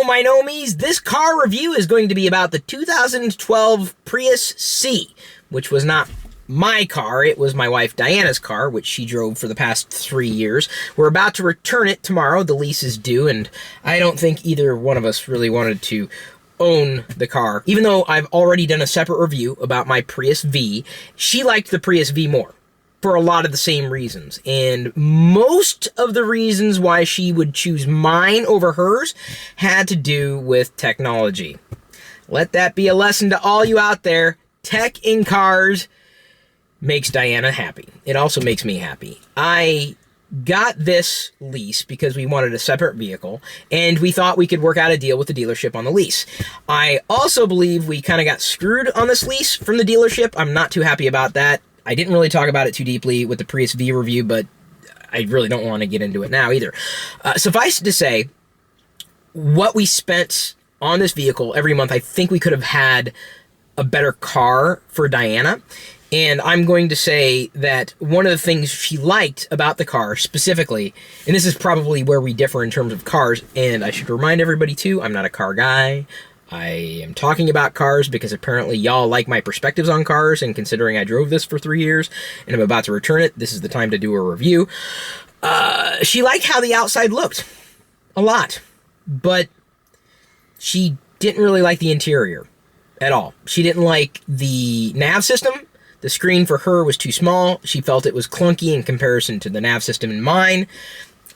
my nomies, this car review is going to be about the 2012 Prius C, which was not my car, it was my wife Diana's car, which she drove for the past 3 years. We're about to return it tomorrow, the lease is due, and I don't think either one of us really wanted to own the car. Even though I've already done a separate review about my Prius V, she liked the Prius V more, for a lot of the same reasons. And most of the reasons why she would choose mine over hers had to do with technology. Let that be a lesson to all you out there. Tech in cars makes Diana happy. It also makes me happy. I got this lease because we wanted a separate vehicle, and we thought we could work out a deal with the dealership on the lease. I also believe we kind of got screwed on this lease from the dealership. I'm not too happy about that. I didn't really talk about it too deeply with the Prius V review, but I really don't want to get into it now either. Suffice it to say, what we spent on this vehicle every month, I think we could have had a better car for Diana. And I'm going to say that one of the things she liked about the car specifically, and this is probably where we differ in terms of cars, and I should remind everybody too, I'm not a car guy. I am talking about cars because apparently y'all like my perspectives on cars, and considering I drove this for 3 years and I'm about to return it, this is the time to do a review. She liked how the outside looked a lot, but she didn't really like the interior at all. She didn't like the nav system. The screen for her was too small. She felt it was clunky in comparison to the nav system in mine.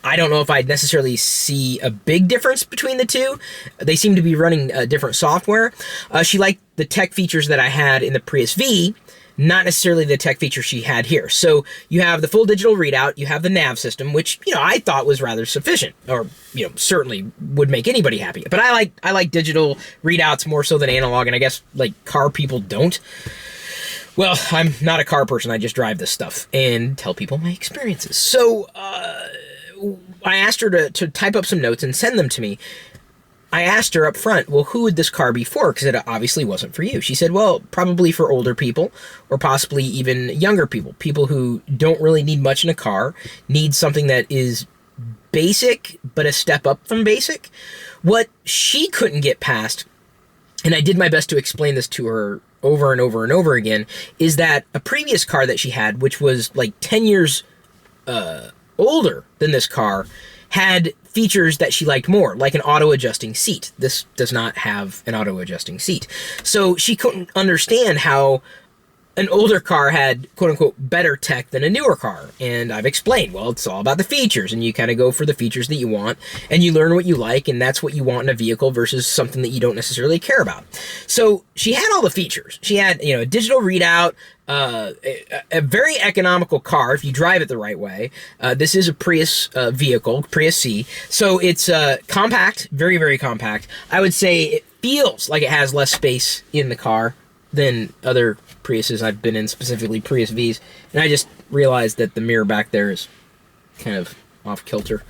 I don't know if I'd necessarily see a big difference between the two. They seem to be running different software. She liked the tech features that I had in the Prius V, not necessarily the tech features she had here. So you have the full digital readout, you have the nav system, which, I thought was rather sufficient, or, certainly would make anybody happy. But I like digital readouts more so than analog, and I guess, car people don't. Well, I'm not a car person, I just drive this stuff and tell people my experiences. So, I asked her to type up some notes and send them to me. I asked her up front, well, who would this car be for? Because it obviously wasn't for you. She said, well, probably for older people, or possibly even younger people. People who don't really need much in a car, need something that is basic, but a step up from basic. What she couldn't get past, and I did my best to explain this to her over and over and over again, is that a previous car that she had, which was 10 years older than this car, had features that she liked more, like an auto-adjusting seat. This does not have an auto-adjusting seat. So she couldn't understand how an older car had, quote-unquote, better tech than a newer car. And I've explained, well, it's all about the features, and you kind of go for the features that you want, and you learn what you like, and that's what you want in a vehicle versus something that you don't necessarily care about. So she had all the features. She had, a digital readout, a very economical car if you drive it the right way. This is a Prius vehicle, Prius C. So it's compact, very, very compact. I would say it feels like it has less space in the car than other Priuses I've been in, specifically Prius Vs. And I just realized that the mirror back there is kind of off kilter.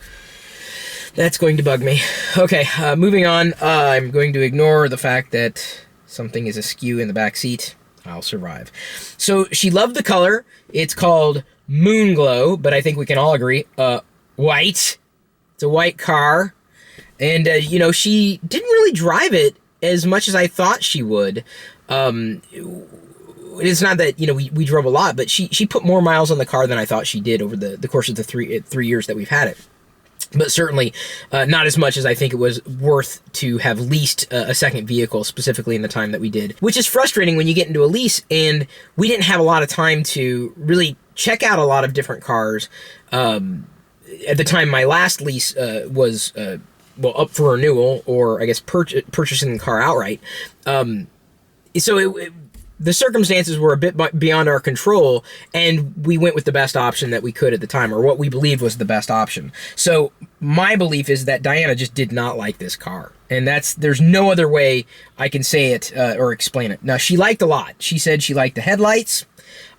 That's going to bug me. Okay, moving on. I'm going to ignore the fact that something is askew in the back seat. I'll survive. So she loved the color. It's called Moon Glow, but I think we can all agree, white. It's a white car. And, she didn't really drive it as much as I thought she would. It's not that, we drove a lot, but she put more miles on the car than I thought she did over the course of the three years that we've had it. But certainly not as much as I think it was worth to have leased a second vehicle, specifically in the time that we did. Which is frustrating when you get into a lease, and we didn't have a lot of time to really check out a lot of different cars. At the time, my last lease was, up for renewal, or I guess purchasing the car outright. The circumstances were a bit beyond our control, and we went with the best option that we could at the time, or what we believed was the best option. So my belief is that Diana just did not like this car, and there's no other way I can say it or explain it. Now, she liked a lot. She said she liked the headlights.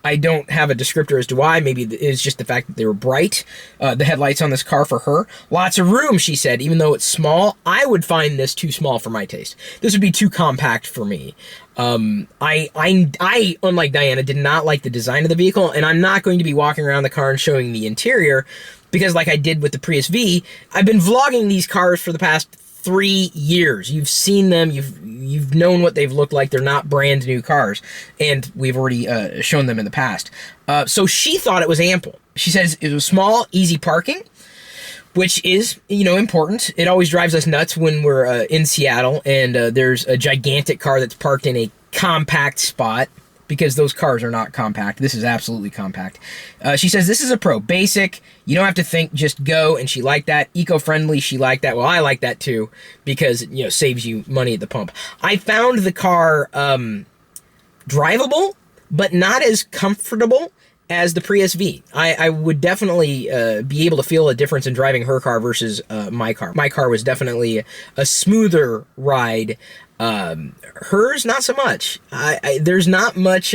I don't have a descriptor as to why. Maybe it's just the fact that they were bright, the headlights on this car for her. Lots of room, she said, even though it's small. I would find this too small for my taste. This would be too compact for me. I, unlike Diana, did not like the design of the vehicle, and I'm not going to be walking around the car and showing the interior, because like I did with the Prius V, I've been vlogging these cars for the past 3 years. You've seen them. You've known what they've looked like. They're not brand new cars, and we've already shown them in the past. So she thought it was ample. She says it was small, easy parking, which is, important. It always drives us nuts when we're in Seattle and there's a gigantic car that's parked in a compact spot, because those cars are not compact. This is absolutely compact. She says this is a Pro. Basic, you don't have to think, just go, and she liked that. Eco-friendly, she liked that. Well, I like that too, because it saves you money at the pump. I found the car drivable, but not as comfortable as the Prius V. I would definitely be able to feel a difference in driving her car versus my car. My car was definitely a smoother ride. Hers, not so much. There's not much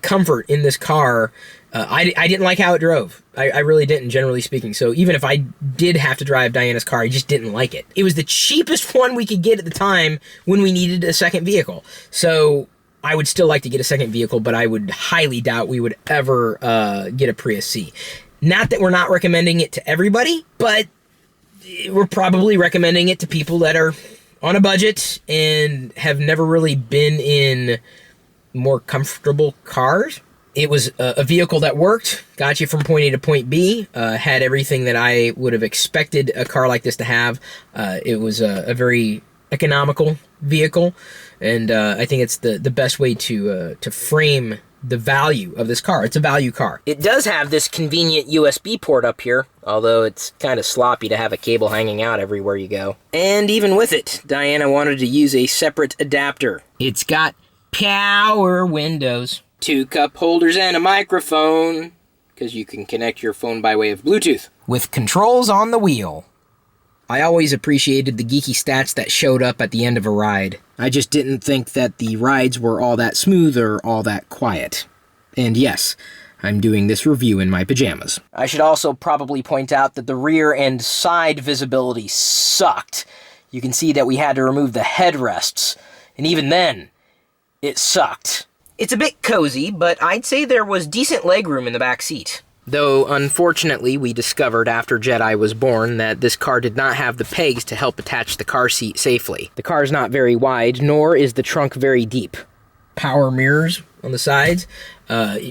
comfort in this car. I didn't like how it drove. I really didn't, generally speaking. So even if I did have to drive Diana's car, I just didn't like it. It was the cheapest one we could get at the time when we needed a second vehicle. So I would still like to get a second vehicle, but I would highly doubt we would ever get a Prius C. Not that we're not recommending it to everybody, but we're probably recommending it to people that are on a budget and have never really been in more comfortable cars. It was a vehicle that worked, got you from point A to point B, had everything that I would have expected a car like this to have. It was a very economical vehicle, and I think it's the best way to frame the value of this car. It's a value car. It does have this convenient USB port up here, although it's kind of sloppy to have a cable hanging out everywhere you go. And even with it, Diana wanted to use a separate adapter. It's got power windows, 2 cup holders, and a microphone, because you can connect your phone by way of Bluetooth, with controls on the wheel. I always appreciated the geeky stats that showed up at the end of a ride. I just didn't think that the rides were all that smooth or all that quiet. And yes, I'm doing this review in my pajamas. I should also probably point out that the rear and side visibility sucked. You can see that we had to remove the headrests, and even then, it sucked. It's a bit cozy, but I'd say there was decent legroom in the back seat. Though, unfortunately, we discovered after Jedi was born that this car did not have the pegs to help attach the car seat safely. The car is not very wide, nor is the trunk very deep. Power mirrors on the sides.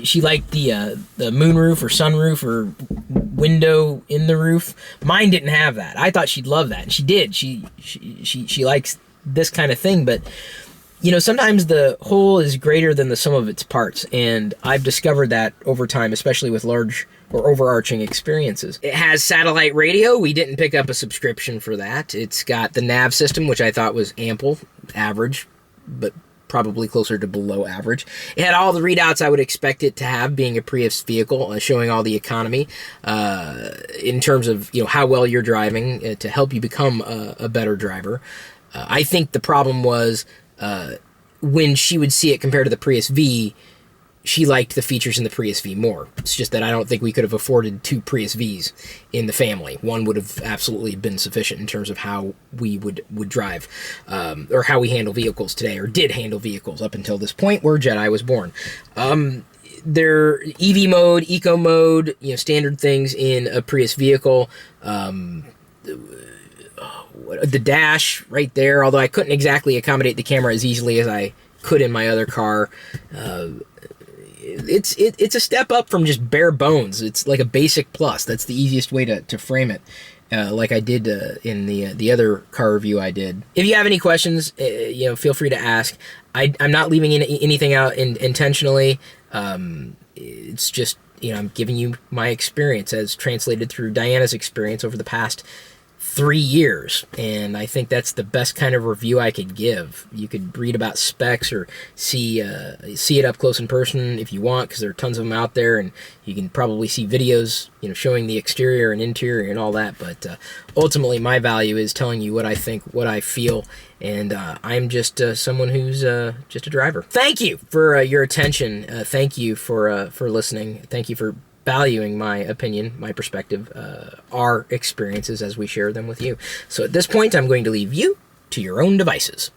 She liked the moonroof or sunroof or window in the roof. Mine didn't have that. I thought she'd love that, and she did. She likes this kind of thing, but sometimes the whole is greater than the sum of its parts, and I've discovered that over time, especially with large or overarching experiences. It has satellite radio. We didn't pick up a subscription for that. It's got the Nav System, which I thought was ample, average, but probably closer to below average. It had all the readouts I would expect it to have, being a Prius vehicle, showing all the economy in terms of how well you're driving to help you become a better driver. I think the problem was when she would see it compared to the Prius V, she liked the features in the Prius V more. It's just that I don't think we could have afforded 2 Prius Vs in the family. One would have absolutely been sufficient in terms of how we would drive, or how we handle vehicles today, or did handle vehicles up until this point where Jedi was born. Their EV mode, eco mode, standard things in a Prius vehicle. The dash right there, although I couldn't exactly accommodate the camera as easily as I could in my other car. It's a step up from just bare bones. It's like a basic plus. That's the easiest way to frame it, like I did in the other car review I did. If you have any questions, feel free to ask. I'm not leaving anything out intentionally. It's just, I'm giving you my experience as translated through Diana's experience over the past 3 years, and I think that's the best kind of review I could give. You could read about specs or see it up close in person if you want, because there are tons of them out there, and you can probably see videos showing the exterior and interior and all that, but ultimately my value is telling you what I think, what I feel, and I'm just someone who's just a driver. Thank you for your attention. Thank you for listening. Thank you for valuing my opinion, my perspective, our experiences as we share them with you. So at this point, I'm going to leave you to your own devices.